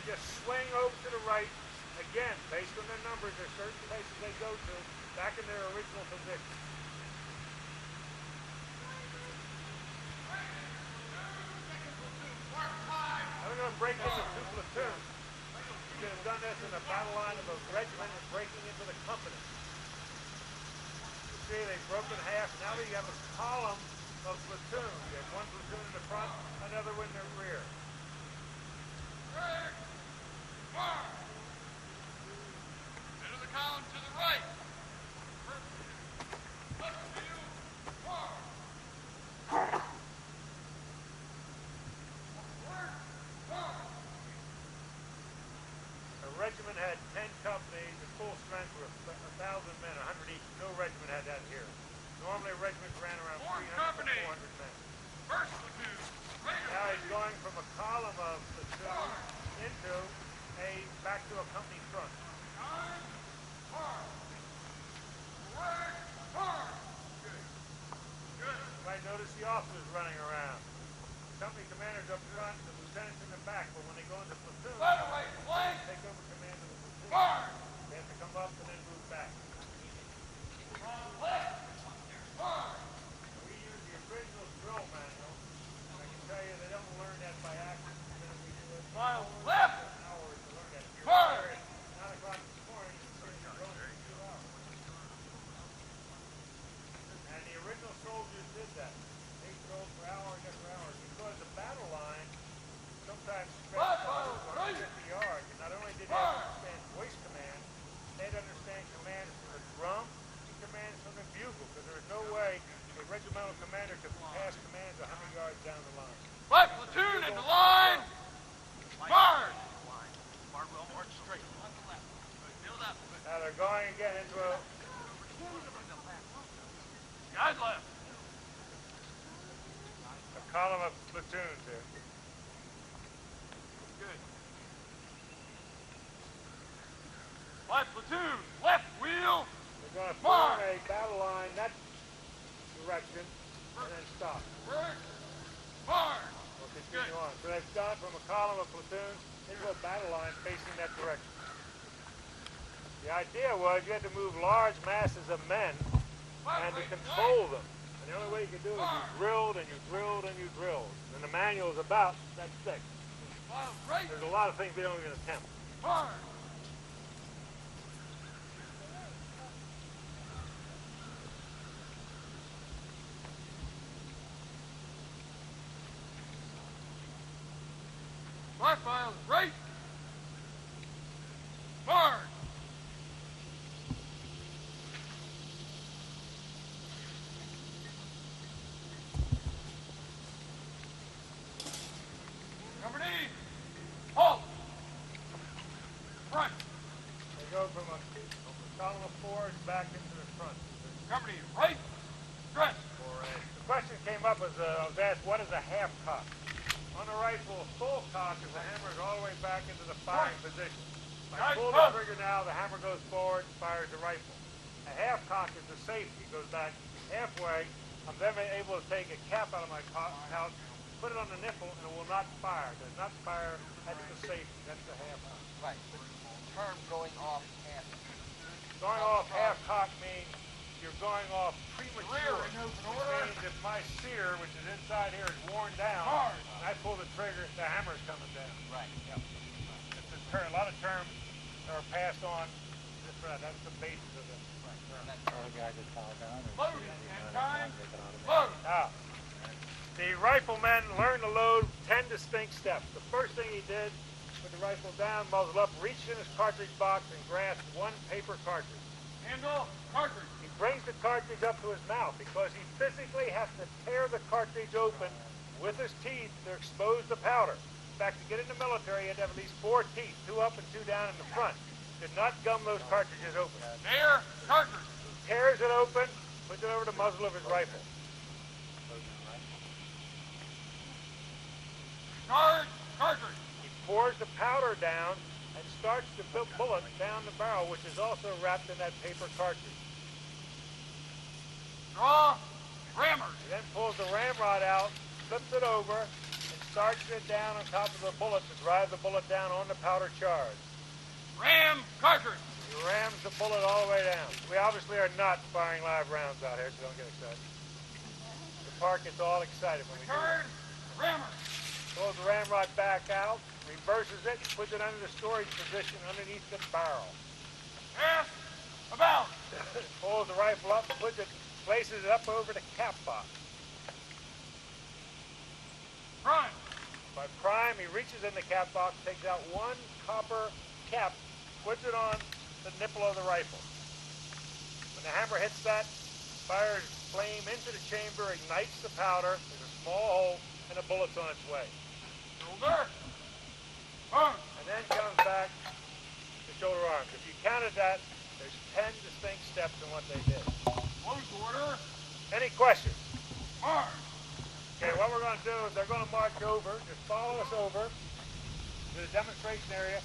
just swing over to the right. Again, based on their numbers, there's certain places they go to, back in their original position. I'm going to break into two platoons. You could have done this in a battle line of a regiment breaking into the company. You see, they broke in half. Now you have a column of platoons. You have one platoon in the front, another one in the rear. Into the column to the right. The regiment had 10 companies. The full strength were 1,000 men, 100 each. No regiment had that here. Normally a regiment ran around 300 to 400 men. First platoon. Now he's going from a column of platoons into back to a company front. You might notice the officers running around. The company commander's up front, the lieutenant's in the back, but when they go into platoon, they take over command of the platoon. They have to come up and then move back. We use the original drill manual. I can tell you they don't learn that by accident. We do it Mile left. hours to learn that. If you're Fire. there at 9 o'clock this morning, you're going for 2 hours. And the original soldiers did that. They drove for hours after hours because the battle line sometimes stretched out 150 yards. And not only did they understand voice command, they'd understand commands from the drum and commands from the bugle, because there was no way a regimental commander could pass commands 100 yards down the line. Left platoon in the line. Fire. Barbell march straight. Build up. Now they're going again into a Guys left. column of platoons here. Good. Left platoon. Left wheel. They're going to form a battle line that direction and then stop. Fire. We'll continue on. So they've gone from a column of platoons into a battle line facing that direction. The idea was you had to move large masses of men and to control them. And the only way you could do it is you drilled and you drilled and you drilled. And the manual is about that thick. There's a lot of things we don't even attempt. Fire. Right file is right. Fire. Company, halt. Front. They go from a column of fours back into the front. Company, right. Dress. The question came up as I was asked, what is a half cock? On the rifle, a full cock is the hammer is all the way back into the firing position. If I pull the trigger now, the hammer goes forward and fires the rifle. A half cock is the safety. It goes back halfway. I'm then able to take a cap out of my pouch, put it on the nipple, and it will not fire. It does not fire. That's the safety. That's the half cock. Right. Term going off half. Going off half cock means you're going off premature. Which means if my sear, which is inside here, is worn down, and I pull the trigger, the hammer's coming down. Right. Yep. It's a term. A lot of terms are passed on. That's the basis of it. Load and time. Load. Now, the riflemen learned to load 10 distinct steps. The first thing he did, put the rifle down, muzzle up, reached in his cartridge box and grasped one paper cartridge. Handle. Cartridge. He brings the cartridge up to his mouth because he physically has to tear the cartridge open with his teeth to expose the powder. In fact, to get in the military, you had to have at least 4 teeth, 2 up and 2 down in the front. Did not gum those cartridges open. There. Cartridge. He tears it open, puts it over the muzzle of his rifle. Charge. Cartridge. He pours the powder down and starts the bullet down the barrel, which is also wrapped in that paper cartridge. Draw. Rammer. He then pulls the ramrod out, flips it over, and starches it down on top of the bullet to drive the bullet down on the powder charge. Ram cartridge. He rams the bullet all the way down. We obviously are not firing live rounds out here, so don't get excited. The park gets all excited when we do Turn. it. Rammer. Pulls the ramrod back out, reverses it, puts it under the storage position underneath the barrel. Pass. About. Pulls the rifle up, places it up over the cap box. Prime. By prime, he reaches in the cap box, takes out one copper cap, puts it on the nipple of the rifle. When the hammer hits that, fires flame into the chamber, ignites the powder, there's a small hole, and the bullet's on its way. Shoulder. Arm. And then comes back to shoulder arms. If you counted that, there's 10 distinct steps in what they did. Close order. Any questions? March. Okay, what we're going to do is they're going to march over, just follow us over to the demonstration area.